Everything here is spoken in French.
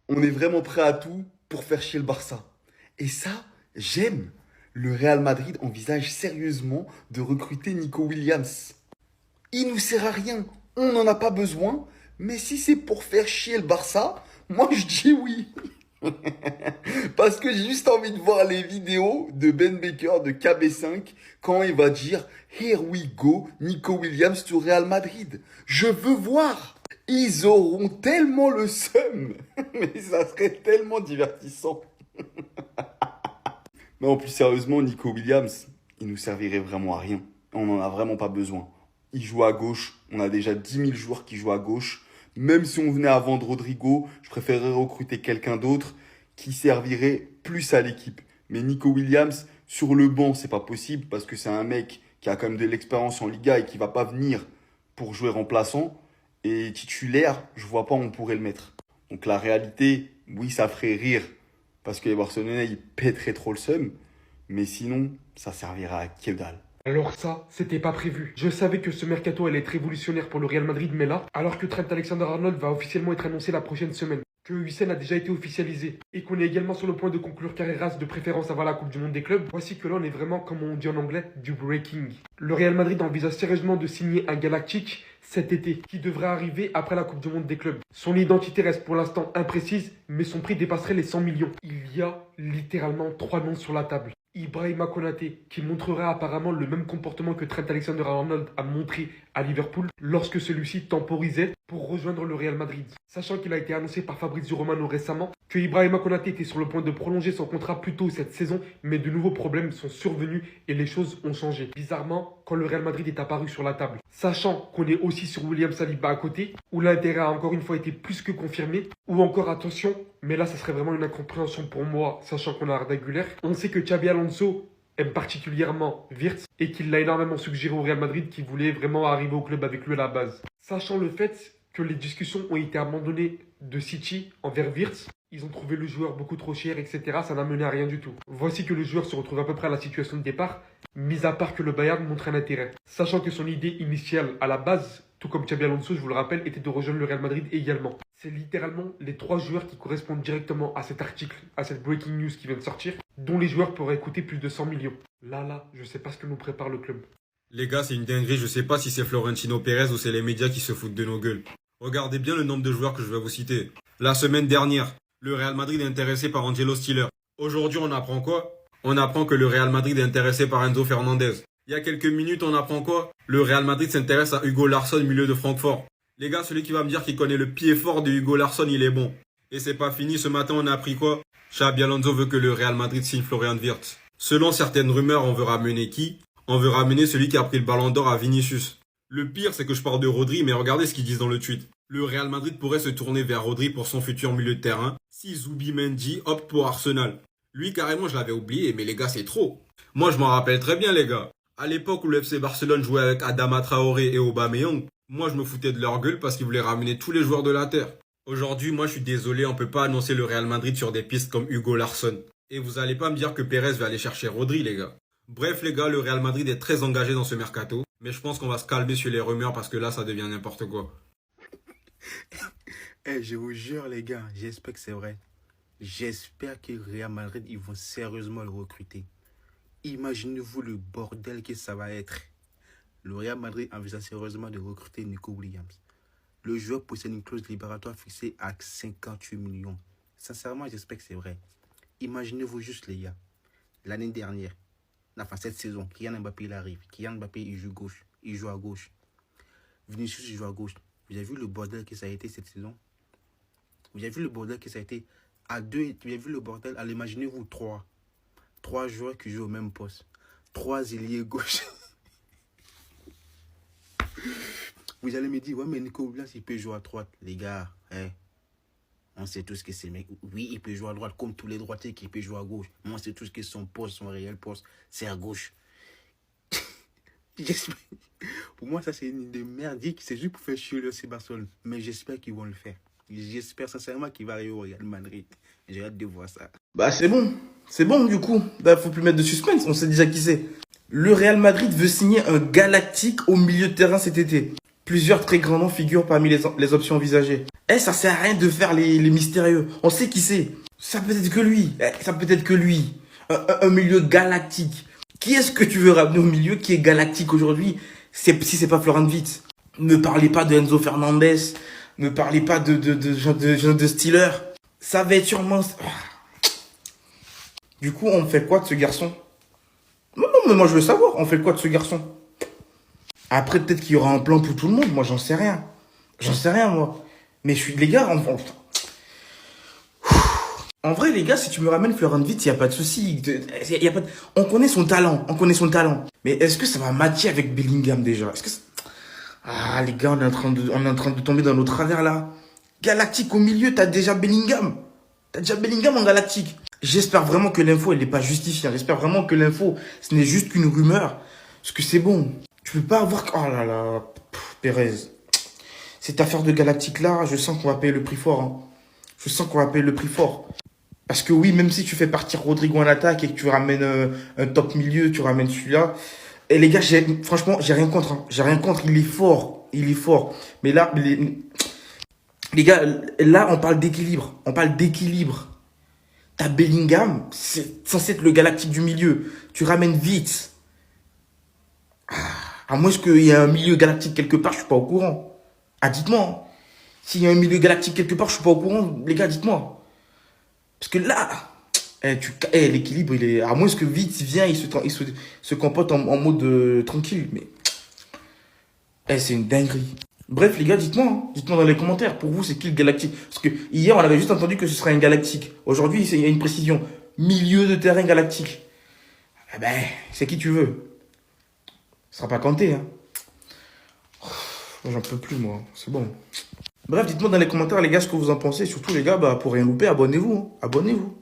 On est vraiment prêt à tout pour faire chier le Barça. Et ça, j'aime. Le Real Madrid envisage sérieusement de recruter Nico Williams. Il nous sert à rien, on n'en a pas besoin, mais si c'est pour faire chier le Barça, moi je dis oui. Parce que j'ai juste envie de voir les vidéos de Ben Baker de KB5 quand il va dire Here we go, Nico Williams to Real Madrid. Je veux voir. Ils auront tellement le seum, mais ça serait tellement divertissant. Non, plus sérieusement, Nico Williams, il nous servirait vraiment à rien. On n'en a vraiment pas besoin. Il joue à gauche, on a déjà 10 000 joueurs qui jouent à gauche. Même si on venait à vendre Rodrigo, je préférerais recruter quelqu'un d'autre qui servirait plus à l'équipe. Mais Nico Williams, sur le banc, c'est pas possible parce que c'est un mec qui a quand même de l'expérience en Liga et qui va pas venir pour jouer remplaçant. Et titulaire, je vois pas où on pourrait le mettre. Donc la réalité, oui, ça ferait rire parce que les Barcelonais, ils pèteraient trop le seum. Mais sinon, ça servira à que dalle. Alors ça, c'était pas prévu. Je savais que ce mercato allait être révolutionnaire pour le Real Madrid, mais là, alors que Trent Alexander-Arnold va officiellement être annoncé la prochaine semaine, que Hussein a déjà été officialisé, et qu'on est également sur le point de conclure Carreras de préférence avant la Coupe du Monde des clubs, voici que là on est vraiment, comme on dit en anglais, du breaking. Le Real Madrid envisage sérieusement de signer un Galactique cet été, qui devrait arriver après la Coupe du Monde des clubs. Son identité reste pour l'instant imprécise, mais son prix dépasserait les 100 millions. Il y a littéralement 3 noms sur la table. Ibrahima Konaté, qui montrerait apparemment le même comportement que Trent Alexander-Arnold a montré à Liverpool lorsque celui-ci temporisait pour rejoindre le Real Madrid. Sachant qu'il a été annoncé par Fabrizio Romano récemment que Ibrahima Konaté était sur le point de prolonger son contrat plus tôt cette saison, mais de nouveaux problèmes sont survenus et les choses ont changé. Bizarrement, quand le Real Madrid est apparu sur la table. Sachant qu'on est aussi sur William Saliba à côté, où l'intérêt a encore une fois été plus que confirmé, ou encore attention, mais là ça serait vraiment une incompréhension pour moi, sachant qu'on a Arda Güler, on sait que Xabi Alonso aime particulièrement Wirtz et qu'il l'a énormément suggéré au Real Madrid qui voulait vraiment arriver au club avec lui à la base. Sachant le fait que les discussions ont été abandonnées de City envers Wirtz, ils ont trouvé le joueur beaucoup trop cher, etc. Ça n'a mené à rien du tout. Voici que le joueur se retrouve à peu près à la situation de départ, mis à part que le Bayern montre un intérêt. Sachant que son idée initiale à la base, tout comme Xabi Alonso, je vous le rappelle, était de rejoindre le Real Madrid également. C'est littéralement les 3 joueurs qui correspondent directement à cet article, à cette breaking news qui vient de sortir, dont les joueurs pourraient coûter plus de 100 millions. Là, je sais pas ce que nous prépare le club. Les gars, c'est une dinguerie, je sais pas si c'est Florentino Pérez ou c'est les médias qui se foutent de nos gueules. Regardez bien le nombre de joueurs que je vais vous citer. La semaine dernière, le Real Madrid est intéressé par Angelo Stiller. Aujourd'hui, on apprend quoi? On apprend que le Real Madrid est intéressé par Enzo Fernandez. Il y a quelques minutes, on apprend quoi? Le Real Madrid s'intéresse à Hugo Larsson, milieu de Francfort. Les gars, celui qui va me dire qu'il connaît le pied fort de Hugo Larsson, il est bon. Et c'est pas fini, ce matin, on a appris quoi? Xabi Alonso veut que le Real Madrid signe Florian Wirtz. Selon certaines rumeurs, on veut ramener qui? On veut ramener celui qui a pris le ballon d'or à Vinicius. Le pire, c'est que je parle de Rodri, mais regardez ce qu'ils disent dans le tweet. Le Real Madrid pourrait se tourner vers Rodri pour son futur milieu de terrain si Zubimendi opte pour Arsenal. Lui, carrément, je l'avais oublié, mais les gars, c'est trop. Moi, je m'en rappelle très bien, les gars. À l'époque où le FC Barcelone jouait avec Adama Traoré et Aubameyang, moi, je me foutais de leur gueule parce qu'ils voulaient ramener tous les joueurs de la Terre. Aujourd'hui, moi, je suis désolé, on peut pas annoncer le Real Madrid sur des pistes comme Hugo Larsson. Et vous allez pas me dire que Pérez va aller chercher Rodri, les gars. Bref, les gars, le Real Madrid est très engagé dans ce mercato, mais je pense qu'on va se calmer sur les rumeurs parce que là, ça devient n'importe quoi. Je vous jure, les gars, j'espère que c'est vrai. J'espère que Real Madrid, ils vont sérieusement le recruter. Imaginez-vous le bordel que ça va être. Le Real Madrid envisage sérieusement de recruter Nico Williams. Le joueur possède une clause libératoire fixée à 58 millions. Sincèrement, j'espère que c'est vrai. Imaginez-vous juste, les gars. L'année dernière, enfin cette saison, Kylian Mbappé il arrive. Kylian Mbappé il joue gauche. Il joue à gauche. Vinicius il joue à gauche. Vous avez vu le bordel que ça a été cette saison? Vous avez vu le bordel que ça a été à deux? Vous avez vu le bordel? Allez, imaginez-vous trois. 3 joueurs qui jouent au même poste. 3 ailiers gauche. Vous allez me dire, ouais, mais Nico Williams, il peut jouer à droite. Les gars, on sait tous que c'est le mec. Oui, il peut jouer à droite comme tous les droitiers qui peuvent jouer à gauche. Mais on sait tous que son poste, son réel poste, c'est à gauche. Pour moi, ça, c'est une idée merdique. C'est juste pour faire chier le FC Barcelone. Mais j'espère qu'ils vont le faire. J'espère sincèrement qu'il va arriver au Real Madrid. J'ai hâte de voir ça. Bah c'est bon du coup. Bah faut plus mettre de suspense, on sait déjà qui c'est. Le Real Madrid veut signer un galactique au milieu de terrain cet été. Plusieurs très grands noms figurent parmi les options envisagées. Eh, ça sert à rien de faire les mystérieux. On sait qui c'est. Ça peut être que lui. Ça peut être que lui. Un milieu galactique. Qui est-ce que tu veux ramener au milieu qui est galactique aujourd'hui si c'est pas Florent Wirtz? Ne parlez pas de Enzo Fernandez. Ne parlez pas de Steeler. Ça va être sûrement... Du coup, on fait quoi de ce garçon? Non, mais moi je veux savoir. On fait quoi de ce garçon? Après, peut-être qu'il y aura un plan pour tout le monde. Moi, j'en sais rien. J'en sais rien, moi. Mais les gars, en vrai, les gars, si tu me ramènes Florent Wirtz, il n'y a pas de souci. On connaît son talent. On connaît son talent. Mais est-ce que ça va matcher avec Bellingham déjà? Ah, les gars, on est en train de tomber dans nos travers, là. Galactique au milieu, t'as déjà Bellingham. T'as déjà Bellingham en galactique. J'espère vraiment que l'info, elle n'est pas justifiée. J'espère vraiment que l'info, ce n'est juste qu'une rumeur. Parce que c'est bon. Tu peux pas avoir... Oh là là, Pérez. Cette affaire de galactique là, je sens qu'on va payer le prix fort. Hein. Je sens qu'on va payer le prix fort. Parce que oui, même si tu fais partir Rodrigo en attaque et que tu ramènes un top milieu, tu ramènes celui-là. Et les gars, franchement, j'ai rien contre. Hein. J'ai rien contre, il est fort. Il est fort. Mais là, les gars, là, on parle d'équilibre. On parle d'équilibre. T'as Bellingham, c'est censé être le galactique du milieu. Tu ramènes vite. À moins qu'il y ait un milieu galactique quelque part, je suis pas au courant. Ah, dites-moi. Hein. S'il y a un milieu galactique quelque part, je suis pas au courant. Les gars, dites-moi. Parce que là, l'équilibre, il est... À moins que vite, il vient, il se comporte en mode tranquille. Mais c'est une dinguerie. Bref, les gars, dites-moi. Hein. Dites-moi dans les commentaires. Pour vous, c'est qui le galactique? Parce que hier, on avait juste entendu que ce serait un galactique. Aujourd'hui, il y a une précision. Milieu de terrain galactique. Eh ben, c'est qui tu veux. Ce sera pas Kanté, hein. J'en peux plus, moi. C'est bon. Bref, dites-moi dans les commentaires, les gars, ce que vous en pensez. Surtout, les gars, pour rien louper, abonnez-vous. Hein. Abonnez-vous.